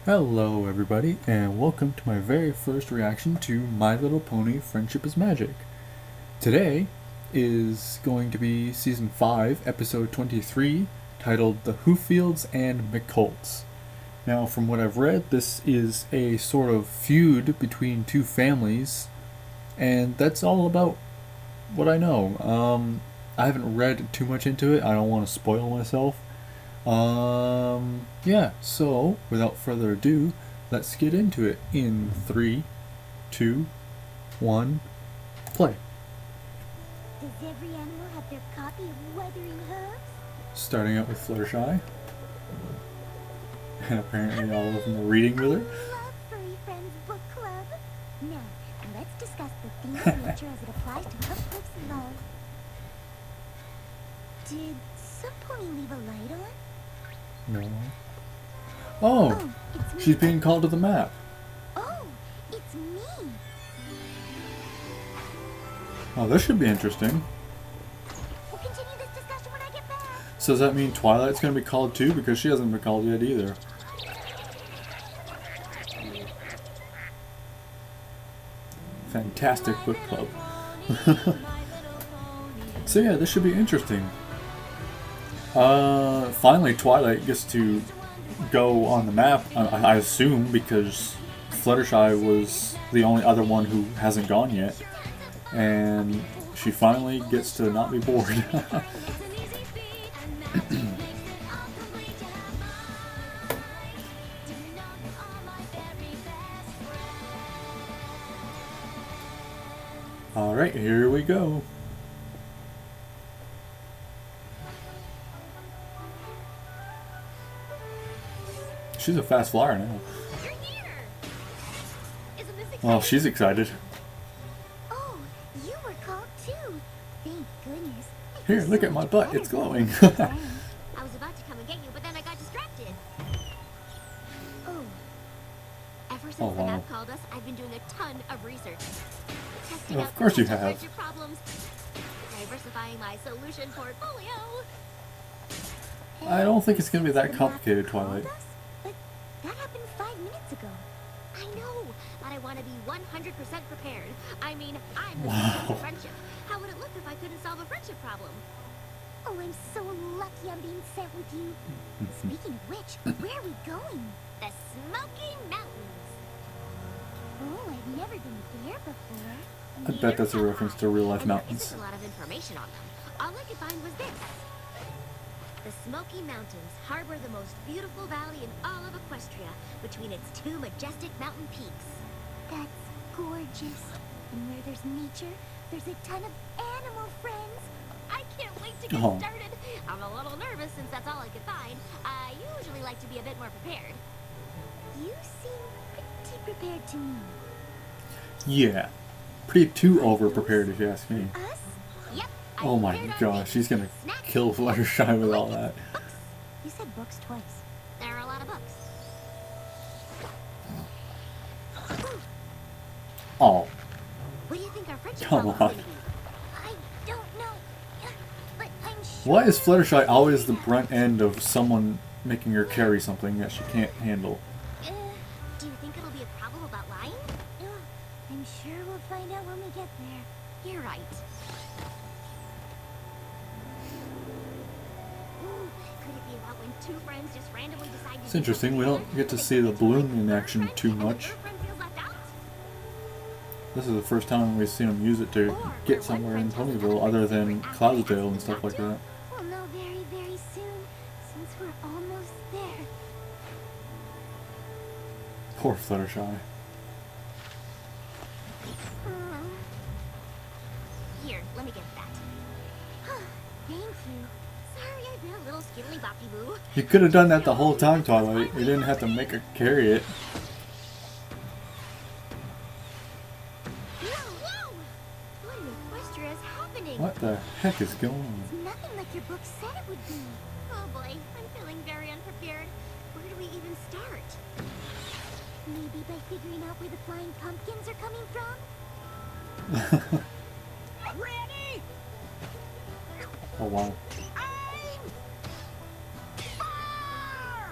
Hello everybody, and welcome to my very first reaction to My Little Pony Friendship is Magic. Today is going to be Season 5, Episode 23, titled The Hooffields and McColts. Now, from what I've read, this is a sort of feud between two families, and that's all about what I know. I haven't read too much into it, I don't want to spoil myself. Yeah, so without further ado, let's get into it in 3, 2, 1, play. Does every animal have their copy of Wuthering Hooves? Starting out with Fluttershy. And apparently all of them are reading with her. Love Furry Friends Book Club. Now, let's discuss the theme of nature as it applies to Hooffields and love. Did some pony leave a light on? No. Oh! It's me. She's being called to the map. Oh, it's me. Oh, this should be interesting. We'll continue this discussion when I get back. So does that mean Twilight's going to be called too? Because she hasn't been called yet either. Fantastic book club. So yeah, this should be interesting. Finally Twilight gets to go on the map, I assume, because Fluttershy was the only other one who hasn't gone yet. And she finally gets to not be bored. Alright, here we go. She's a fast flyer now. You're here. Isn't this exciting? Well, she's excited. Oh, you were called too. Thank goodness. Here, look at my butt, it's glowing. I was about to come and get you, but then I got distracted. Oh. Ever since the app called us, I've been doing a ton of research. Testing Of out course you potential have. friendship problems, diversifying my solution portfolio. I don't think it's gonna be that The complicated, app called Twilight. us? But that happened 5 minutes ago. I know, but I want to be 100% prepared. I mean, I'm the Wow. of friendship. How would it look if I couldn't solve a friendship problem? Oh, I'm so lucky I'm being sent with you. Speaking of which, where are we going? The Smoky Mountains. Oh, I've never been there before. I bet that's a reference to real life And there mountains. isn't a lot of information on them. All I could find was this. The Smoky Mountains harbor the most beautiful valley in all of Equestria between its two majestic mountain peaks. That's gorgeous. And where there's nature, there's a ton of animal friends. I can't wait to get Oh. started. I'm a little nervous since that's all I could find. I usually like to be a bit more prepared. You seem pretty prepared to me. Yeah. Pretty too over prepared if you ask me. Us? Yep. I Oh my prepared our gosh, things. she's gonna Snacks, kill Fluttershy with all that. Books. You said books twice. There are a lot of books. Oh, What do you think our friendship come problem is on. going to be? I don't know. But I'm sure. Why is Fluttershy always the brunt end of someone making her carry something that she can't handle? Do you think it'll be a problem about lying? I'm sure we'll find out when we get there. You're right. Ooh, could it be about when two friends just randomly decide to It's do interesting, something we don't together, get to and see the it's one balloon of in their action friends too and the much. third friend feels left out? This is the first time we've seen him use it to get somewhere in Ponyville other than Cloudsdale and stuff like that. We'll know very, very soon, since we're almost there. Poor Fluttershy. Here, let me get that. Thank you. Sorry I've been a little skiddly boppy boo. You could have done that the whole time, Twilight. You didn't have to make her carry it. Whoa! What in Equestria is happening? What the heck is going on? It's nothing like your book said it would be. Oh boy, I'm feeling very unprepared. Where do we even start? Maybe by figuring out where the flying pumpkins are coming from? Ready? Oh wow. Aim! Fire!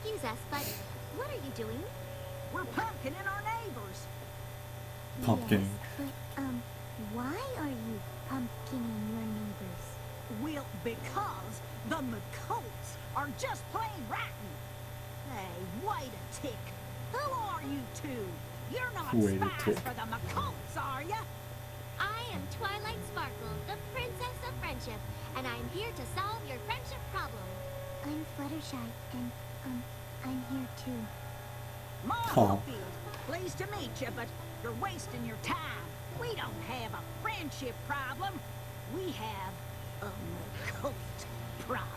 excuse us, but what are you doing? We're pumpkining our neighbors. Pumpkin. Yes, but, why are you pumpkining your neighbors? Well, because the McColts are just plain rotten. Hey, wait a tick. Who are you two? You're not Wait a spies tick. for the McColts, are ya? I am Twilight Sparkle, the Princess of Friendship, and I'm here to solve your friendship problem. I'm Fluttershy, and, I'm here too. Ma Oh. Hooffield, pleased to meet you, but you're wasting your time. We don't have a friendship problem. We have a McColt problem.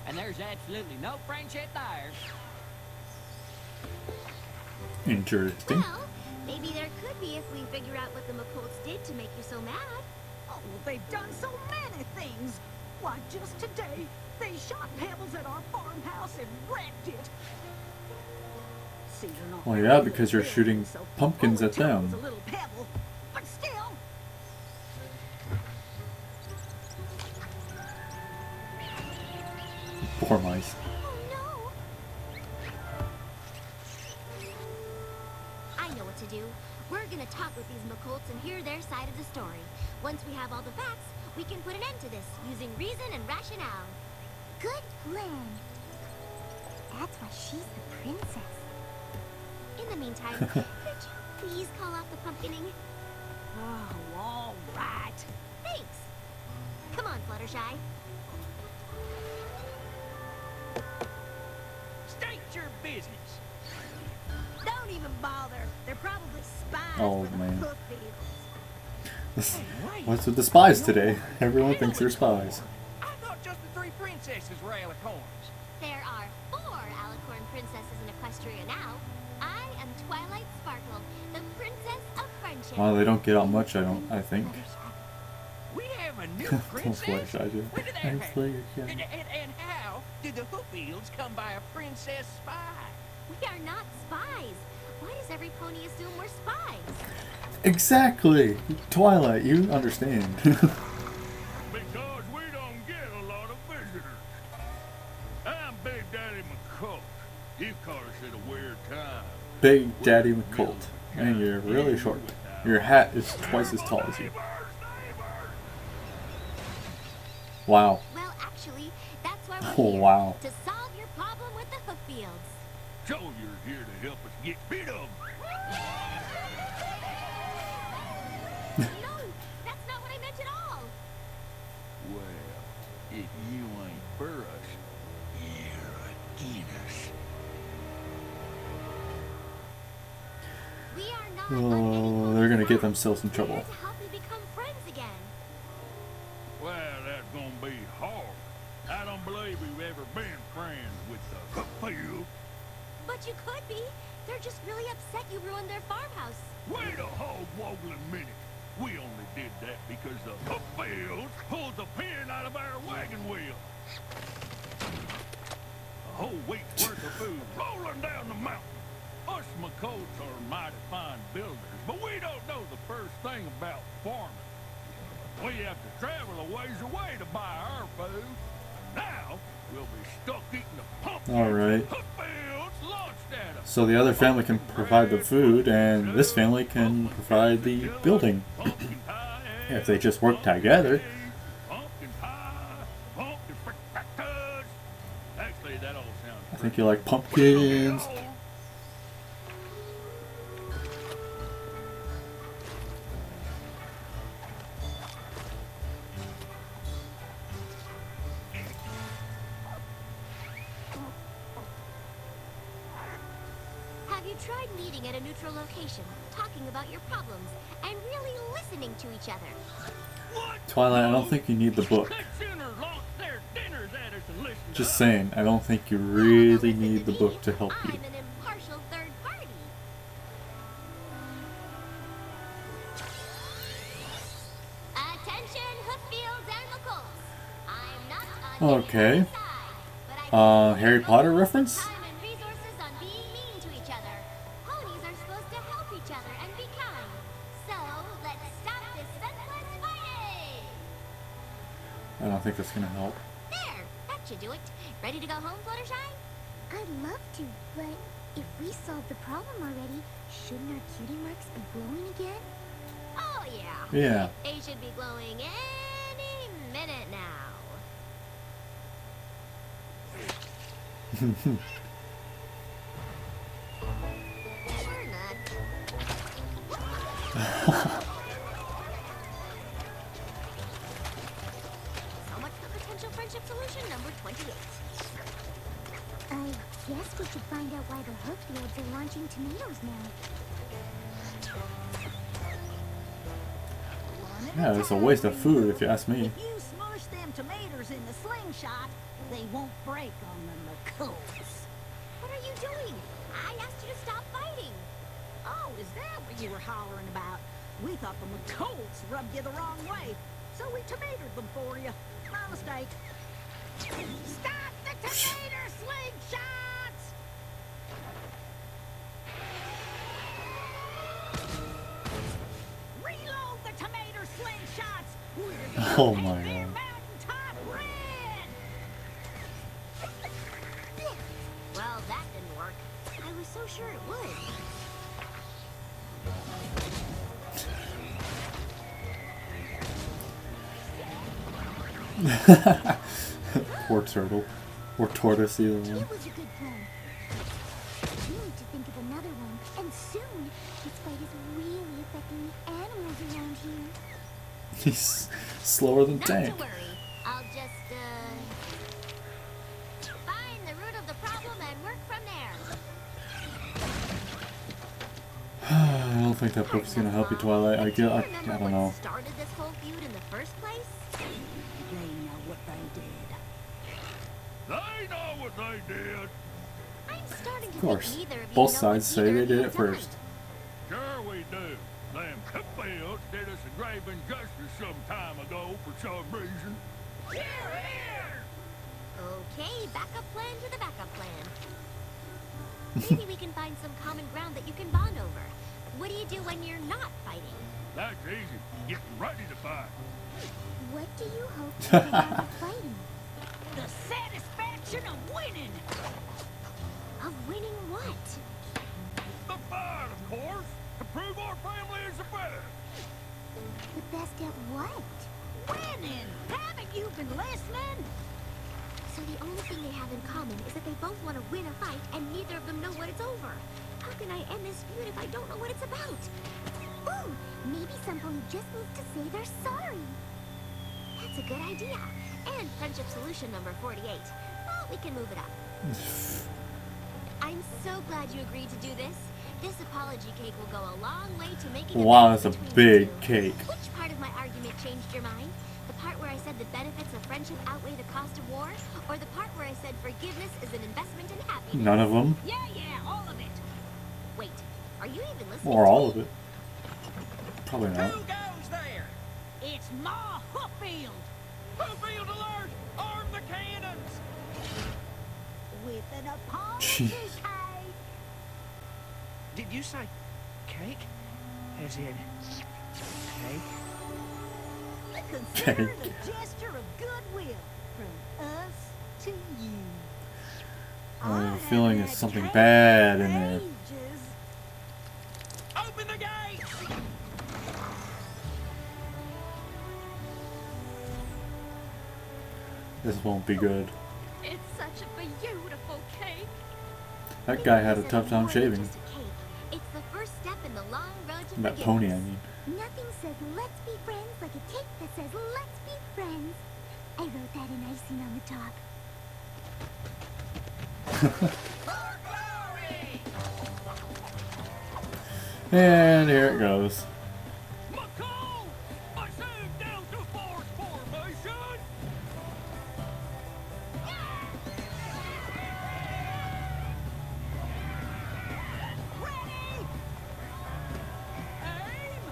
And there's absolutely no friendship there. Interesting. Well, maybe there could be if we figure out what the McColts did to make you so mad. Oh, they've done so many things. Why, just today, they shot pebbles at our farmhouse and wrecked it. See, you're not Well, yeah, because you're building, shooting so pumpkins all at it took them. was a little pebble, but still. Poor mice. Oh no! I know what to do. We're gonna talk with these McColts and hear their side of the story. Once we have all the facts, we can put an end to this using reason and rationale. Good plan. That's why she's the princess. In the meantime, could you please call off the pumpkining? Oh, all right. Thanks. Come on, Fluttershy. State your business. Don't even bother. They're probably spies Oh, for the man. Hooffields. What's with the spies today? Everyone thinks they're spies. I thought just the three princesses were alicorns. There are 4 alicorn princesses in Equestria now. I am Twilight Sparkle, the Princess of Friendship. Well, they don't get out much, I think. We have a new Don't princess? flash, I do. When did that I happen? flash, yeah. And how did the Hooffields come by a princess spy? We are not spies. Why does every pony assume we're spies? Exactly! Twilight, you understand. Because we don't get a lot of visitors. I'm Big Daddy McColt. You caught us at a weird time. Big Daddy McColt. And you're really short. Your hat is twice as tall as you. Wow. Well, actually, that's why we're Oh, here. wow. To solve your problem with the Hooffields. So you're here to help us get rid of them. No, that's not what I meant at all. Well, if you ain't for us, you're against us. We are not Oh, they're gonna get themselves in trouble. We're here to help you become friends again. Well, that's gonna be hard. I don't believe we've ever been friends with the Hooffields. But you could be. They're just really upset you ruined their farmhouse. Wait a hog-woggling minute. We only did that because the Hooffields pulled the pin out of our wagon wheel. A whole week's worth of food rolling down the mountain. Us McColts are mighty fine builders, but we don't know the first thing about farming. We have to travel a ways away to buy our food. Now, we'll be stuck eating the pumpkins Alright. Hooffields launched at us. So the other family can provide the food, and this family can provide the building. Pumpkin pie and If they just work together. pumpkin pie, pumpkin fritters. Actually, that all sounds I think you like pumpkins. Have you tried meeting at a neutral location, talking about your problems, and really listening to each other? Twilight, I don't think you need the book. They sooner launch their dinners at us and listen to Just us. saying, I don't think you Well, really listen need the me. book to help you. I'm an impartial third party. Attention, Hooffields and McColts. I'm not on Okay. anyone's side, but I think Harry we Potter waste reference? Time and resources on being mean to each other. Ponies are supposed to help each other and be kind. So let's stop this senseless fighting. I don't think that's gonna help. There, that should do it. Ready to go home, Fluttershy? I'd love to, but if we solved the problem already, shouldn't our cutie marks be glowing again? Oh, yeah. Yeah. They should be glowing any minute now. Or not. So much for potential friendship solution number 28. I guess we should find out why the Hooffields are launching tomatoes now. Yeah, it's a waste of food if you ask me. If you smush them tomatoes in the slingshot, they won't break on the McColts. What are you doing? I asked you to stop fighting. Oh, is that what you were hollering about? We thought the McColts rubbed you the wrong way, so we tomatoed them for you. My mistake. Stop the tomato slingshots! Reload the tomato slingshots! We're gonna Oh make my their God. mountaintop red! Well, that didn't work. I was so sure it would. Poor turtle. Or tortoise, either one. It was a good plan. We need to think of another one, and soon. This fight is really affecting the animals around here. He's slower than Not Tank. to worry. I'll just, find the root of the problem and work from there. I don't think that book's gonna help you, Twilight. I don't know. What started this whole feud in the first place? They know what they did. They know what they did. I'm starting to Of course. think neither of you Both know sides what say either they of did you it have done. first. Sure we do. Them Hooffields did us a grave injustice some time ago for some reason. Here, here! Okay, backup plan to the backup plan. Maybe we can find some common ground that you can bond over. What do you do when you're not fighting? That's easy. Getting ready to fight. What do you hope to get out of fighting? The satisfaction of winning! Of winning what? The fight, of course, to prove our family is the best. The best at what? Winning! Haven't you been listening? So the only thing they have in common is that they both want to win a fight and neither of them know what it's over. How can I end this feud if I don't know what it's about? Ooh, maybe some pony just needs to say they're sorry. That's a good idea. And friendship solution number 48. Well, we can move it up. I'm so glad you agreed to do this. This apology cake will go a long way to making Wow, amends that's a between big you two. cake. Which part of my argument changed your mind? The part where I said the benefits of friendship outweigh the cost of war? Or the part where I said forgiveness is an investment in happiness? None of them. Yeah, all of it. Wait, are you even listening Or to all me? of it. Probably not. Who goes there? It's Ma Hooffield Hooffield alert! Arm the cannons! with an apology Jeez. cake. Did you say cake? As in cake? Consider it a gesture of goodwill from us to you. I have a haven't feeling had it's something cake bad in in there. ages. Open the gates! This won't be good. It's such a beautiful cake. That guy had a Maybe tough it's time more than shaving. just a cake. It's the first step in the long road to That pony, I forgiveness. mean. Nothing says let's be friends like a cake that says let's be friends. I wrote that in icing on the top. For glory! And here it goes. McCall! I said down to force formation! Ready? Aim!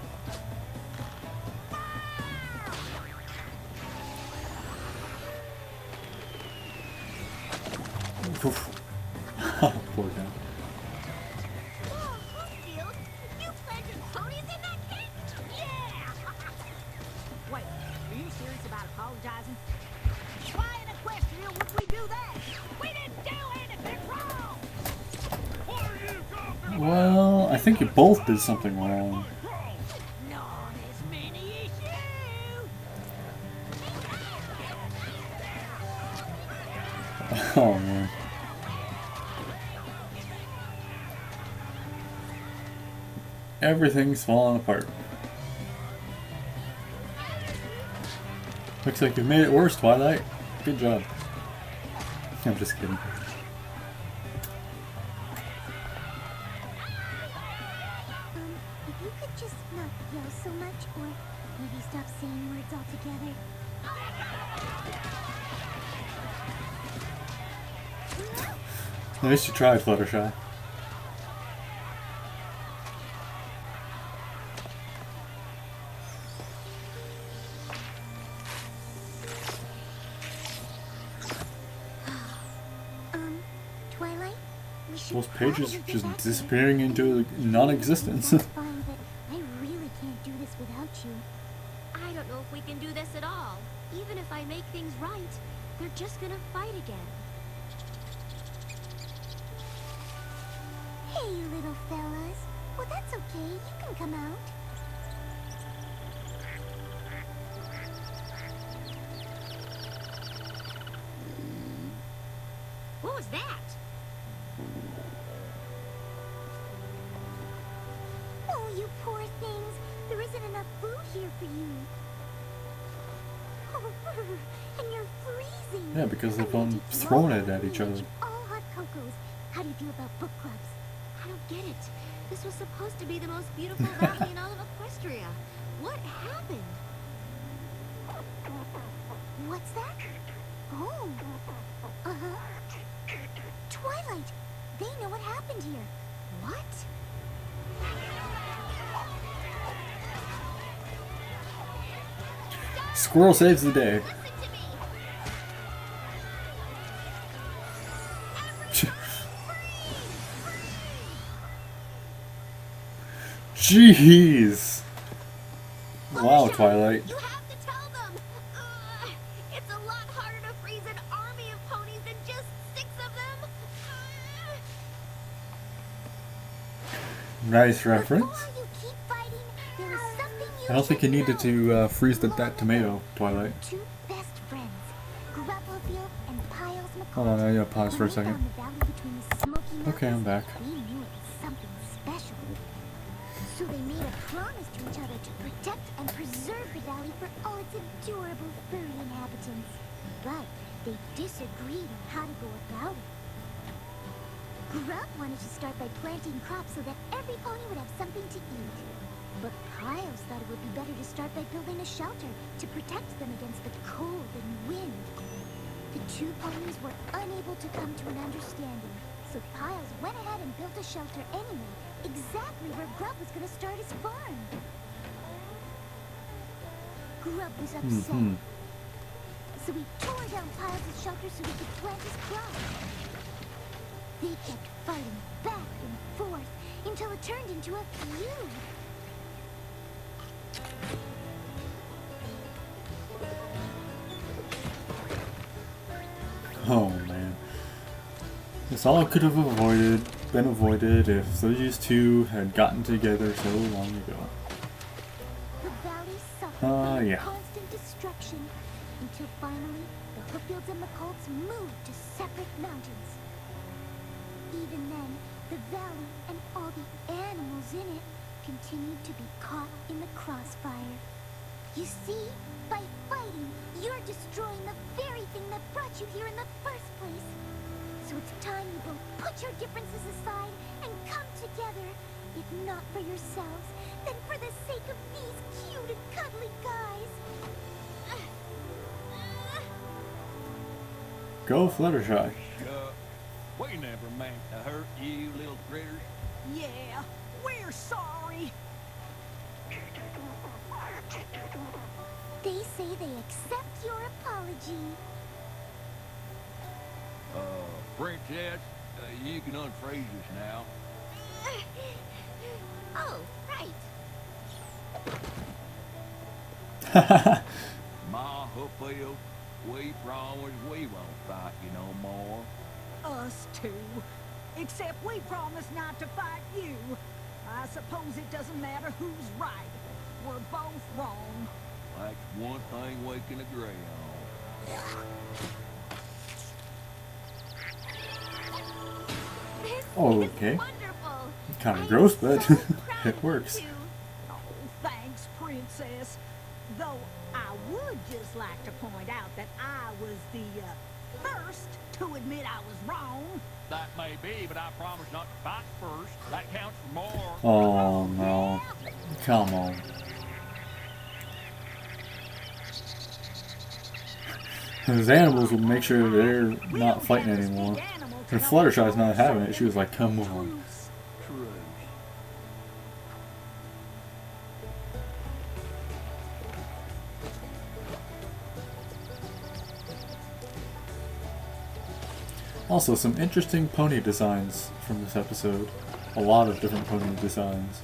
Oof. Poor guy. Oh, Hooffield, you planted ponies in that cake? Yeah! Wait, are you serious about apologizing? Why in Equestria would we do that? We didn't do anything wrong! Well, I think you both did something wrong. Not as many as you. Oh man. Everything's falling apart. Looks like you've made it worse, Twilight. Good job. I'm just kidding. If you could just not yell so much, or maybe stop saying words altogether. Nice you tried, Fluttershy. Twilight? We should Those pages probably are get just back to disappearing into non-existence. That's fine, but I really can't do this without you. I don't know if we can do this at all. Even if I make things right, they're just gonna fight again. Hey, you little fellas. Well, that's okay. You can come out. What was that? Oh, you poor things. There isn't enough food here for you. And you're freezing. Yeah, because they've I'm gonna been take you throwing all it at each other. All hot cocos. How do you feel about book clubs? I don't get it. This was supposed to be the most beautiful valley in all of Equestria. What happened? What's that? Oh. Uh-huh. Twilight. They know what happened here. What? Squirrel saves the day. Listen to me. Jeez. Wow, Twilight. You have to tell them. It's a lot harder to freeze an army of ponies than just 6 of them. Nice reference. Before you keep fighting, there is something you I don't think you should needed know. to freeze that tomato, Twilight. Two best friends, Hooffields and McColts. Hold on, I gotta pause for a When they second. found the valley between the Smoky Okay, I'm Mountains, back. They knew it was something special. So they made a promise to each other to protect and preserve the valley for all its adorable furry inhabitants. But they disagreed on how to go about it. Grub wanted to start by planting crops so that every pony would have something to eat. But Piles thought it would be better to start by building a shelter to protect them against the cold and wind. The two ponies were unable to come to an understanding, so Piles went ahead and built a shelter anyway, exactly where Grub was going to start his farm. Grub was upset, so he tore down Piles' shelter so he could plant his crops. They kept fighting back and forth until it turned into a feud. Oh man. This all could have been avoided if these two had gotten together so long ago. The valley suffered from Yeah. constant destruction until finally the Hooffields and McColts moved to separate mountains. Even then, the valley and all the animals in it continued to be caught in the crossfire. You see, by fighting, you're destroying the very thing that brought you here in the first place. So it's time you both put your differences aside and come together. If not for yourselves, then for the sake of these cute and cuddly guys. Go Fluttershy. We never meant to hurt you, little critters. Yeah, we're sorry. They say they accept your apology. Princess, you can unfreeze us now. Oh, right. Ma Hooffield, we promise we won't fight you no more. Us too. Except we promised not to fight you. I suppose it doesn't matter who's right. We're both wrong. Like one thing waking a gray on. This Oh, is okay. wonderful. Kind of I'm gross, but so proud it of works. you two. Oh, thanks, Princess. Though I would just like to point out that I was the first to admit I was wrong. That may be, but I promise not to fight first. That counts for more. Oh no. Come on. Those animals will make sure they're not fighting anymore. And Fluttershy's not having it. She was like, come on. True. Also, some interesting pony designs from this episode. A lot of different pony designs.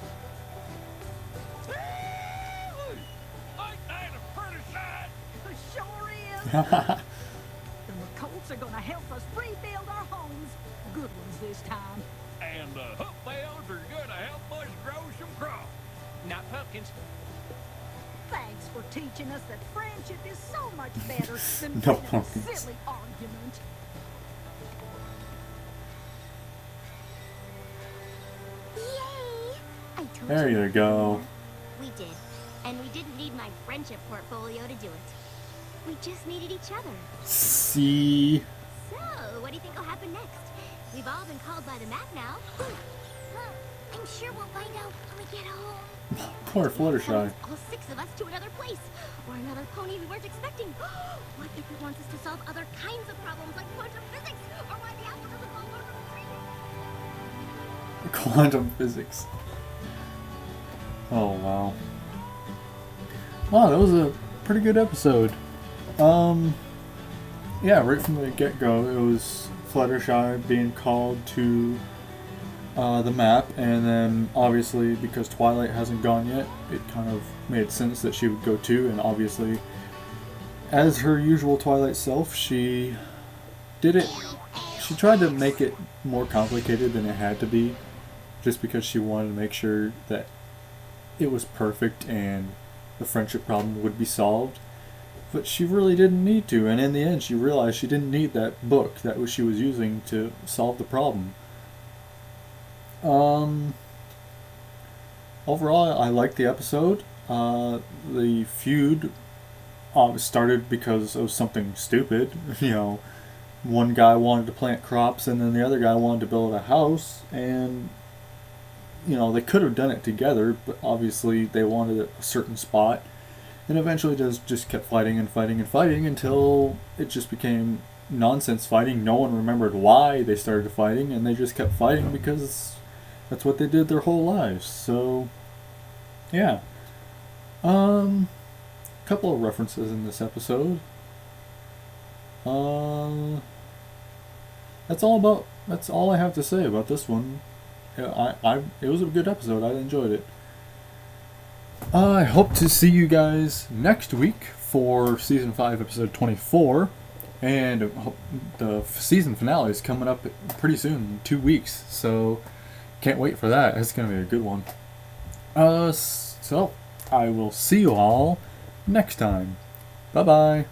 Ain't that a pretty sight? Sure is. The McColts are gonna help us rebuild our homes. Good ones this time. And the Hooffields are gonna help us grow some crops. Not pumpkins. Thanks for teaching us that friendship is so much better than No winning a pumpkins. silly argument. Yay! I told There you go. We did. And we didn't need my friendship portfolio to do it. We just needed each other. See? So, what do you think will happen next? We've all been called by the map now. I'm sure we'll find out when we get home. Poor Fluttershy. Summons all 6 of us to another place. Or another pony we weren't expecting. What if it wants us to solve other kinds of problems like quantum physics? Or why the apple doesn't fall far from the tree? Quantum physics. Oh wow. Wow, that was a pretty good episode. Yeah, right from the get-go, it was Fluttershy being called to the map, and then obviously because Twilight hasn't gone yet, it kind of made sense that she would go too, and obviously, as her usual Twilight self, she did it. She tried to make it more complicated than it had to be, just because she wanted to make sure that it was perfect and the friendship problem would be solved. But she really didn't need to, and in the end she realized she didn't need that book that she was using to solve the problem. Overall, I liked the episode. The feud started because of something stupid. You know, one guy wanted to plant crops and then the other guy wanted to build a house, and you know, they could have done it together, but obviously they wanted a certain spot. And eventually just kept fighting and fighting and fighting until it just became nonsense fighting. No one remembered why they started fighting, and they just kept fighting because that's what they did their whole lives. So, yeah. Couple of references in this episode. That's all I have to say about this one. It was a good episode. I enjoyed it. I hope to see you guys next week for Season 5, Episode 24. And the season finale is coming up pretty soon, 2 weeks. So, can't wait for that. It's going to be a good one. So, I will see you all next time. Bye-bye.